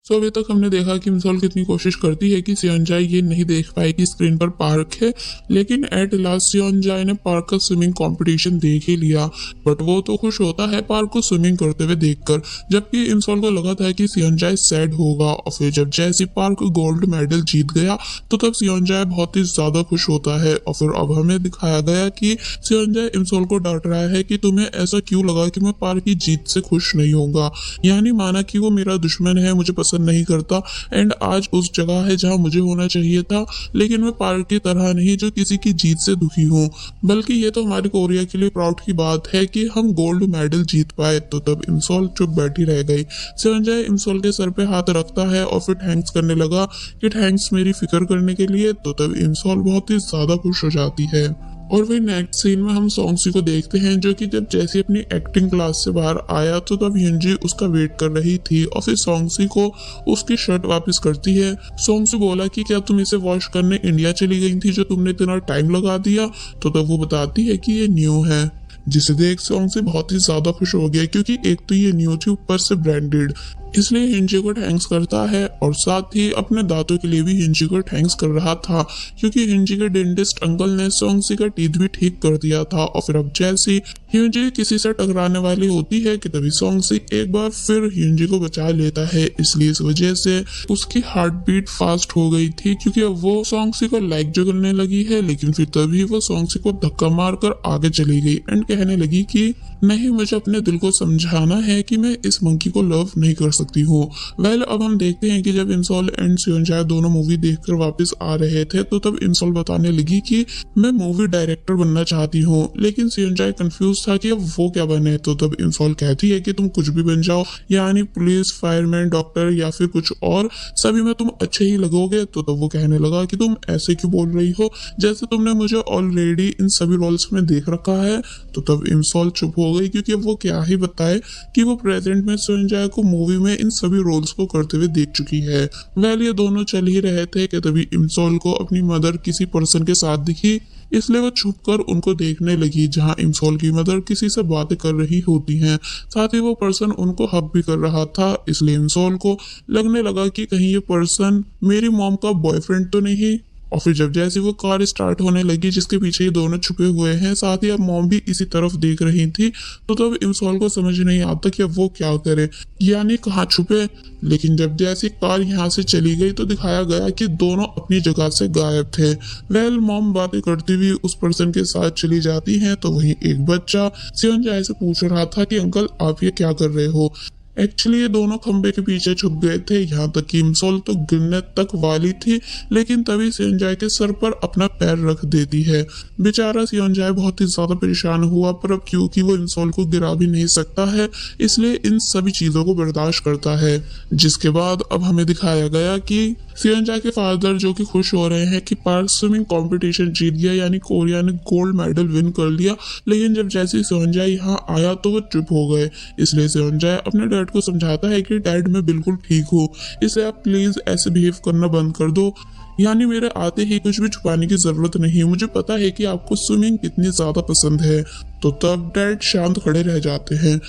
सो अभी तक हमने देखा कि मिसाल कितनी कोशिश करती है कि सियोंजाई ये नहीं देख पाए कि स्क्रीन पर पार्क है, लेकिन एट लास्ट सियोंजाई ने पार्क का स्विमिंग कंपटीशन देख ही लिया। बट वो तो खुश होता है पार्क को स्विमिंग करते हुए देखकर, जबकि इंसॉल को लगा था कि सियोंजाई सैड होगा। और फिर जब जैसे पार्क गोल्ड मेडल जीत गया तो तब सियोंजाई बहुत ही ज्यादा खुश होता है। और फिर अब हमें दिखाया गया कि सियोंजाई इंसॉल को डांट रहा है कि तुम्हें ऐसा क्यों लगा कि मैं पार्क की जीत से खुश नहीं होऊंगा, यानी माना कि वो मेरा दुश्मन है, मुझे पसंद नहीं करता एंड आज उस जगह है जहां मुझे होना चाहिए था, लेकिन मैं पार्क की तरह नहीं जो किसी की जीत से दुखी हूँ। बल्कि ये तो हमारे कोरिया के लिए प्राउड की बात है कि हम गोल्ड मेडल जीत पाए। तो तब इंसॉल चुप बैठी रह गई। सियोंजाई इंसॉल के सर पे हाथ रखता है और फिर थैंक्स करने लगा कि थैंक्स मेरी फिक्र करने के लिए। तो तब इंसॉल बहुत ही ज्यादा खुश हो जाती है। और वही नेक्स्ट सीन में हम सोंगसी को देखते हैं, जो कि जब जैसे अपनी एक्टिंग क्लास से बाहर आया तो तब हिंजी उसका वेट कर रही थी और फिर सोंगसी को उसकी शर्ट वापस करती है। सोंगसी बोला कि क्या तुम इसे वॉश करने इंडिया चली गई थी जो तुमने इतना टाइम लगा दिया। तो तब वो बताती है कि ये न्यू है, जिसे देख सोंगसी बहुत ही ज्यादा खुश हो गया क्योंकि एक तो ये न्यू थी ऊपर से ब्रांडेड। इसलिए हिंजी को थैंक्स करता है और साथ ही अपने दांतों के लिए भी हिंजी को थैंक्स कर रहा था, क्योंकि हिंजी के डेंटिस्ट अंकल ने सोंगसी का टीथ भी ठीक कर दिया था। और फिर अब जैसी हिंजी किसी से टकराने वाली होती है कि तभी सोंगसी एक बार फिर हिंजी को बचा लेता है। इसलिए इस वजह से उसकी हार्ट बीट फास्ट हो गई थी, क्योंकि अब वो सोंगसी को लाइक जो करने लगी है। लेकिन फिर तभी वो सोंगसी को धक्का मारकर आगे चली गई एंड कहने लगी कि नहीं, मुझे अपने दिल को समझाना है कि मैं इस मंकी को लव नहीं कर सकती हूँ। वेल अब हम देखते हैं कि जब इंसॉल एंड सियोंजाई दोनों मूवी देखकर वापस आ रहे थे तो तब इंसॉल बताने लगी कि मैं मूवी डायरेक्टर बनना चाहती हूँ, लेकिन सियोंजाई कंफ्यूज था कि अब वो क्या बने। तो तब इंसॉल कहती है कि तुम कुछ भी बन जाओ, यानी पुलिस, फायरमैन, डॉक्टर या फिर कुछ और, सभी में तुम अच्छे ही लगोगे। तो तब वो कहने लगा कि तुम ऐसे क्यों बोल रही हो, जैसे तुमने मुझे ऑलरेडी इन सभी रोल्स में देख रखा है। तो तब इंसॉल चुप हो गई, क्योंकि अब वो क्या ही बताए कि वो प्रेजेंट में सियोंजाई को मूवी में इन सभी रोल्स को करते हुए देख चुकी है। वेल ये दोनों चल ही रहे थे कि तभी इंसॉल को अपनी मदर किसी पर्सन के साथ दिखी, इसलिए वो छुपकर उनको देखने लगी, जहां इंसॉल की मदर किसी से बातें कर रही होती हैं। साथ ही वो पर्सन उनको हक भी कर रहा था, इसलिए इंसॉल को लगने लगा कि कहीं ये पर्सन मेरी मॉम का बॉयफ्रेंड तो नहीं। और फिर जब जैसे वो कार स्टार्ट होने लगी जिसके पीछे ये दोनों छुपे हुए हैं, साथ ही अब मॉम भी इसी तरफ देख रही थी। तो तब इंसॉल को समझ नहीं आता कि अब वो क्या करे, यानी कहाँ छुपे। लेकिन जब जैसी कार यहाँ से चली गई तो दिखाया गया कि दोनों अपनी जगह से गायब थे। वेल मॉम बातें करती हुई उस पर्सन के साथ चली जाती हैं, तो वहीं एक बच्चा सियोंजाई से पूछ रहा था कि अंकल आप ये क्या कर रहे हो। एक्चुअली ये दोनों खंबे के पीछे छुप गए थे, यहाँ तक कि इंसॉल तो गिरने तक वाली थी, लेकिन तभी सियोंजाई के सर पर अपना पैर रख देती है। बेचारा सियोंजाई बहुत ही ज्यादा परेशान हुआ, पर अब क्योंकि वो इंसॉल को गिरा भी नहीं सकता है, इसलिए इन सभी चीजों को बर्दाश्त करता है। जिसके बाद अब हमें दिखाया गया कि सियोंजाई के फादर जो कि खुश हो रहे हैं कि पार्क स्विमिंग कंपटीशन जीत गया, यानी कोरिया ने गोल्ड मेडल विन कर लिया। लेकिन जब जैसे सियोंजाई यहाँ आया तो वो चुप हो गए। इसलिए सियोंजाई अपने डैड को समझाता है कि डैड मैं बिल्कुल ठीक हूँ, इसलिए आप प्लीज ऐसे बिहेव करना बंद कर दो, यानी मेरे आते ही कुछ भी छुपाने की जरूरत नहीं, मुझे पता है कि आपको स्विमिंग कितनी ज्यादा पसंद है। तो तब डैड शांत खड़े रह जाते हैं।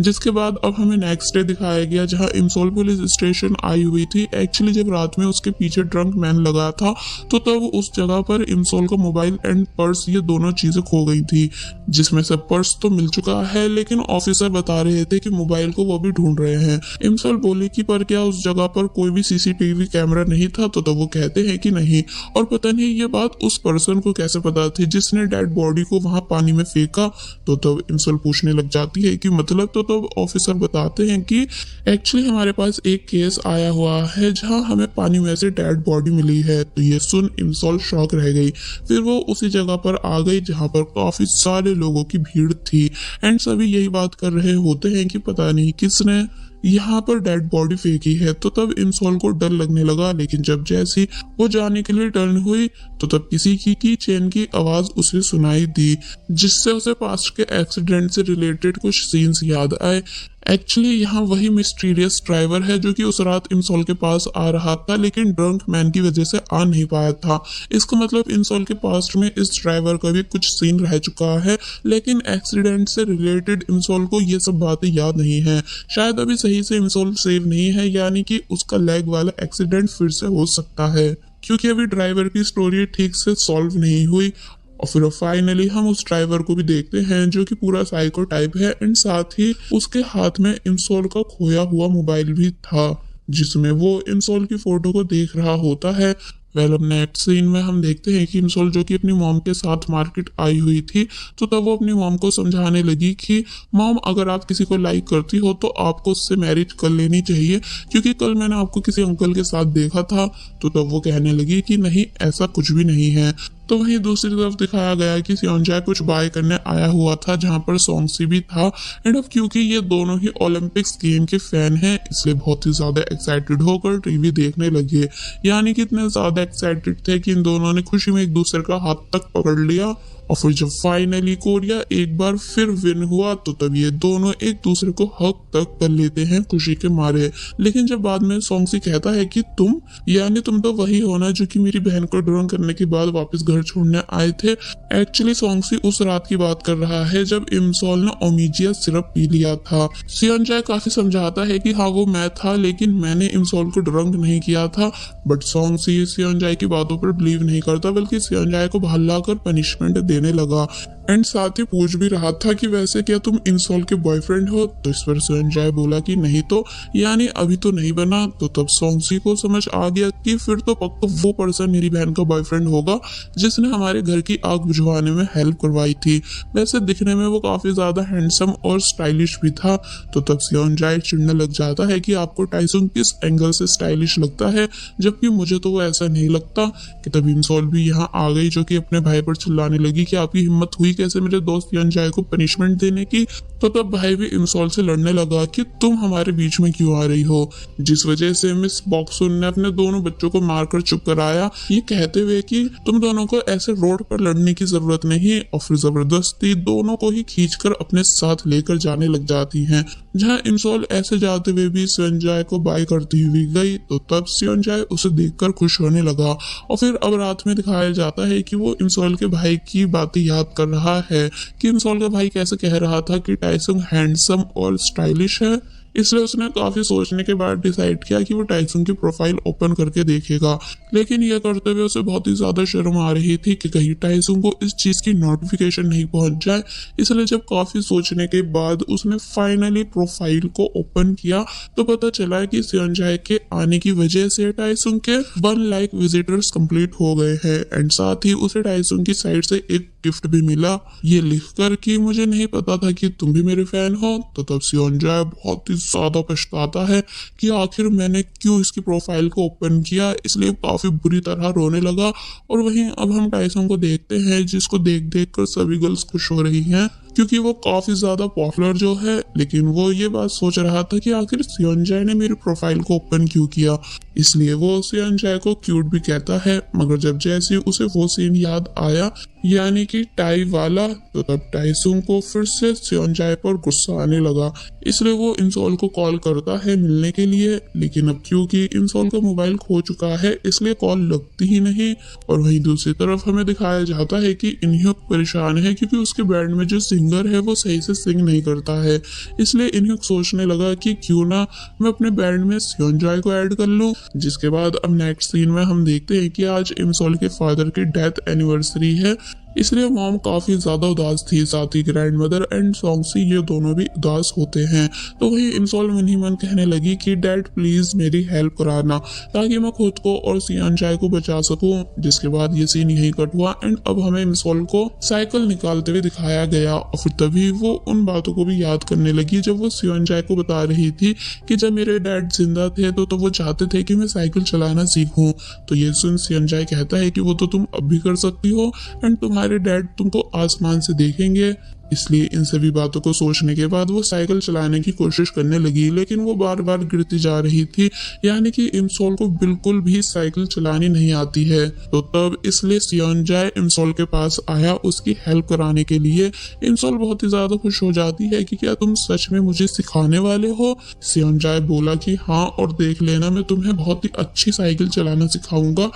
जिसके बाद अब हमें नेक्स्ट डे दिखाया गया, जहां इंसॉल पुलिस स्टेशन आई हुई थी। एक्चुअली जब रात में उसके पीछे ड्रंक मैन लगा था तो तब उस जगह पर इंसॉल का मोबाइल एंड पर्स ये दोनों चीजें खो गई थी, जिसमें से पर्स तो मिल चुका है, लेकिन ऑफिसर बता रहे थे कि मोबाइल को वो भी ढूंढ रहे हैं। इंसॉल बोली कि पर क्या उस जगह पर कोई भी सीसीटीवी कैमरा नहीं था। तो तब वो कहते हैं कि नहीं, और पता नहीं ये बात उस पर्सन को कैसे पता थी जिसने डेड बॉडी को वहां पानी में फेंका। तो तब इंसॉल पूछने लग जाती है कि मतलब। तो ऑफिसर बताते हैं कि एक्चुअली हमारे पास एक केस आया हुआ है जहां हमें पानी में से डेड बॉडी मिली है। तो ये सुन इंसॉल शॉक रह गई। फिर वो उसी जगह पर आ गई जहां पर काफी सारे लोगों की भीड़ थी एंड सभी यही बात कर रहे होते हैं कि पता नहीं किसने यहाँ पर डेड बॉडी फेंकी है। तो तब इंसॉल को डर लगने लगा, लेकिन जब जैसी वो जाने के लिए टर्न हुई तो तब किसी की चेन की आवाज उसे सुनाई दी, जिससे उसे पास्ट के एक्सीडेंट से रिलेटेड कुछ सीन्स याद आए। एक्चुअली यहाँ वही मिस्टीरियस ड्राइवर है जो कि उस रात इंसॉल के पास आ रहा था, लेकिन ड्रंक मैन की वजह से आ नहीं पाया था। इसका मतलब इंसॉल के पास्ट में इस ड्राइवर का भी कुछ सीन रह चुका है, लेकिन एक्सीडेंट से रिलेटेड इंसॉल को ये सब बातें याद नहीं है। शायद अभी सही से इंसॉल सेव नहीं है, यानी कि उसका लेग वाला एक्सीडेंट फिर से हो सकता है, क्योंकि अभी ड्राइवर की स्टोरी ठीक से सॉल्व नहीं हुई। और फिर फाइनली हम उस ड्राइवर को भी देखते हैं जो कि पूरा साइको टाइप है, एंड साथ ही उसके हाथ में इंसोल का खोया हुआ मोबाइल भी था, जिसमें वो इंसोल की फोटो को देख रहा होता है। अब नेक्स्ट सीन में हम देखते हैं कि इंसोल जो कि अपनी मॉम के साथ मार्केट आई हुई थी, तो तब वो अपनी मॉम को समझाने लगी कि मॉम, अगर आप किसी को लाइक करती हो तो आपको उससे मैरिज कर लेनी चाहिए, क्योंकि कल मैंने आपको किसी अंकल के साथ देखा था। तो तब वो कहने लगी कि नहीं, ऐसा कुछ भी नहीं है। तो वहीं दूसरी तरफ दिखाया गया कि सियोंजाय कुछ बाय करने आया हुआ था, जहां पर सोंगसी भी था। एंड अब क्योंकि ये दोनों ही ओलंपिक्स गेम के फैन हैं, इसलिए बहुत ही ज्यादा एक्साइटेड होकर टीवी देखने लगे। यानी कि इतने ज्यादा एक्साइटेड थे कि इन दोनों ने खुशी में एक दूसरे का हाथ तक पकड़ लिया। और फिर जब फाइनली कोरिया एक बार फिर विन हुआ, तो तब ये दोनों एक दूसरे को हक तक कर लेते हैं खुशी के मारे। लेकिन जब बाद में सोंगसी कहता है कि तुम तो वही हो ना जो कि मेरी बहन को ड्रंक करने के बाद वापस घर छोड़ने आए थे। एक्चुअली सोंगसी उस रात की बात कर रहा है जब इमसोल ने ओमिजिया सिरप पी लिया था। सियोंजाय काफी समझाता है कि हाँ, वो मैं था, लेकिन मैंने इमसोल को ड्रंक नहीं किया था। बट सोंगसी सियोंजाय की बातों पर बिलीव नहीं करता, बल्कि सियोंजाय को भल्लाकर पनिशमेंट देने लगा। एंड साथ ही पूछ भी रहा था कि वैसे क्या तुम इंसोल के बॉयफ्रेंड हो। तो इस पर सियोंजाय बोला कि नहीं, तो यानी अभी तो नहीं बना। तो तब सोंगसी को समझ आ गया कि फिर तो पक्का वो पर्सन मेरी बहन का बॉयफ्रेंड होगा जिसने हमारे घर की आग बुझवाने में हेल्प करवाई थी। वैसे दिखने में वो काफी ज्यादा हैंडसम और स्टाइलिश भी था। तो तब सियोंजाय चिढ़ने लग जाता है कि आपको टाइसुंग किस एंगल से स्टाइलिश लगता है, जबकि मुझे तो वो ऐसा नहीं लगता। कि तब इंसोल भी यहाँ आ गई, जो कि अपने भाई पर चिल्लाने लगी कि आपकी हिम्मत हुई कैसे मेरे दोस्त सियोंजाय को पनिशमेंट देने की। तो तब भाई भी इंसोल से लड़ने लगा कि तुम हमारे बीच में क्यों आ रही हो, जिस वजह से मिस बॉक्सुन ने अपने दोनों बच्चों को मारकर चुप कराया, ये कहते हुए कि तुम दोनों को ऐसे रोड पर लड़ने की जरूरत नहीं। और फिर जबरदस्ती दोनों को ही खींचकर अपने साथ लेकर जाने लग जाती हैं। जहां इंसोल ऐसे जाते हुए भी सियोंजाय को बाय करती हुई गई, तो तब सियोंजाय उसे देखकर खुश होने लगा। और फिर अब रात में दिखाया जाता है कि वो इंसोल के भाई की बातें याद कर रहा है कि इंसोल का भाई कैसे कह रहा था कि टाइसुंग हैंडसम और स्टाइलिश है। इसलिए उसने काफी सोचने के बाद डिसाइड किया कि वो टाइसुंग की प्रोफाइल ओपन करके देखेगा। लेकिन यह करते हुए उसे बहुत ही ज्यादा शर्म आ रही थी कि कहीं टाइसुंग को इस चीज की नोटिफिकेशन नहीं पहुंच जाए। इसलिए जब काफी सोचने के बाद उसने फाइनली प्रोफाइल को ओपन किया, तो पता चला कि सियोंजाय के आने की वजह से टाइसुंग के 1 लाख विजिटर्स कंप्लीट हो गए हैं। एंड साथ ही उसे टाइसुंग की साइड से एक गिफ्ट भी मिला, ये लिखकर कि मुझे नहीं पता था कि तुम भी मेरे फैन हो। तो तब सियोंजाय बहुत ही ज्यादा पछताता है कि आखिर मैंने क्यों इसकी प्रोफाइल को ओपन किया, इसलिए काफी बुरी तरह रोने लगा। और वहीं अब हम टाइसुंग को देखते हैं, जिसको देख देख कर सभी गर्ल्स खुश हो रही हैं, क्योंकि वो काफी ज्यादा पॉपुलर जो है। लेकिन वो ये बात सोच रहा था कि आखिर सियोंजाय ने मेरी प्रोफाइल को ओपन क्यों किया, इसलिए वो सियोंजाय को क्यूट भी कहता है। मगर जब जैसे उसे वो सीन याद आया, यानी कि टाई वाला, तो तब टाइसुंग को फिर से सियोंजाय पर गुस्सा आने लगा। इसलिए वो इंसोल को कॉल करता है मिलने के लिए, लेकिन अब क्योंकि इंसोल का मोबाइल खो चुका है, इसलिए कॉल लगती ही नहीं। और वहीं दूसरी तरफ हमें दिखाया जाता है कि इन्ह्युक परेशान है, क्योंकि उसके बैंड में जो सिंगर है वो सही से सिंग नहीं करता है। इसलिए इन्ह्युक सोचने लगा कि क्यों ना मैं अपने बैंड में सियोंजाय को ऐड कर लूं। जिसके बाद अब नेक्स्ट सीन में हम देखते हैं कि आज इंसोल के फादर की डेथ एनिवर्सरी है, इसलिए मॉम काफी ज्यादा उदास थी। साथ ही ग्रैंड मदर एंड सोंगसी ये दोनों भी उदास होते हैं। तो वही इंसोल मन ही मन कहने लगी कि डैड प्लीज मेरी हेल्प कराना, ताकि मैं खुद को और सियोंजाय को बचा सकूं। जिसके बाद ये सीन यही कट हुआ। एंड अब हमें इंसोल को साइकिल निकालते हुए दिखाया गया। और फिर तभी वो उन बातों को भी याद करने लगी जब वो सियोंजाय को बता रही थी कि जब मेरे डैड जिंदा थे तो वो चाहते थे कि मैं साइकिल चलाना सीखूं। तो ये सुन सियोंजाय कहता है कि वो तो तुम अब भी कर सकती हो, एंड तुम्हारे डैड तुमको आसमान से देखेंगे। इसलिए इन सभी बातों को सोचने के बाद वो साइकिल चलाने की कोशिश करने लगी, लेकिन वो बार बार गिरती जा रही थी। यानी कि इमसोल को बिल्कुल भी साइकिल चलानी नहीं आती है। तो तब इसलिए सियोंजाए इमसोल के पास आया उसकी हेल्प कराने के लिए। इमसोल बहुत ही ज्यादा खुश हो जाती है कि क्या तुम सच में मुझे सिखाने वाले हो। सियोंजाए बोला कि हाँ, और देख लेना, मैं तुम्हें बहुत ही अच्छी साइकिल चलाना सिखाऊंगा।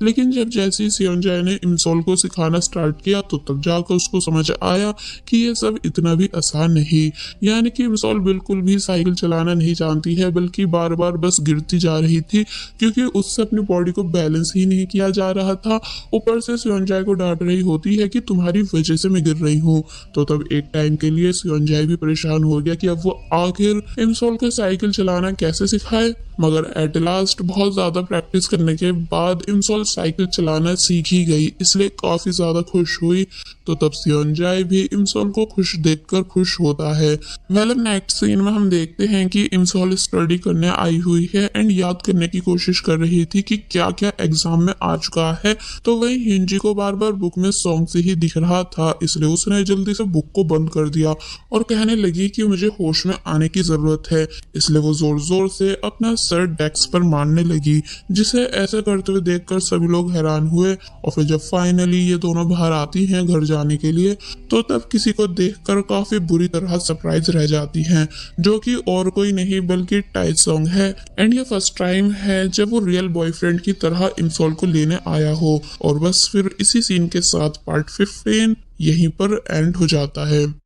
लेकिन जब जैसे ही सियोंजाए ने इमसोल को सिखाना स्टार्ट किया तो तब जाकर उसको समझ आया कि ये सब इतना भी आसान नहीं। यानी कि इमसोल बिल्कुल भी साइकिल चलाना नहीं जानती है, बल्कि बार बार बस गिरती जा रही थी, क्योंकि उससे अपनी बॉडी को बैलेंस ही नहीं किया जा रहा था। ऊपर से सियोंजाए को डांट रही होती है कि तुम्हारी वजह से मैं गिर रही हूँ। तो तब एक टाइम के लिए सियोंजाए भी परेशान हो गया कि अब वो आखिर इमसोल को साइकिल चलाना कैसे सिखाए। मगर एट लास्ट बहुत ज्यादा प्रैक्टिस करने के बाद इमसोल साइकिल चलाना सीख ही गई, इसलिए काफी ज्यादा खुश हुई। तो तब सियोंजाए भी इमसोल को खुश देखकर खुश होता है। वेल, नेक्स्ट सीन में हम देखते हैं कि इमसोल स्टडी करने आई हुई है एंड याद करने की कोशिश कर रही थी कि क्या क्या एग्जाम में आ चुका है। तो वही हिंजी को बार बार बुक में सॉन्ग से ही दिख रहा था, इसलिए उसने जल्दी से बुक को बंद कर दिया और कहने लगी कि मुझे होश में आने की जरूरत है। इसलिए वो जोर जोर से अपना सर डेस्क पर मारने लगी, जिसे ऐसे करते हुए देखकर सभी लोग हैरान हुए। और फिर जब फाइनली ये दोनों बाहर आती हैं घर जाने के लिए, तो तब किसी को देखकर काफी बुरी तरह सरप्राइज रह जाती हैं, जो कि और कोई नहीं बल्कि टाइसोंग है। एंड ये फर्स्ट टाइम है जब वो रियल बॉयफ्रेंड की तरह इमसोल को लेने आया हो। और बस फिर इसी सीन के साथ पार्ट 15 यहीं पर एंड हो जाता है।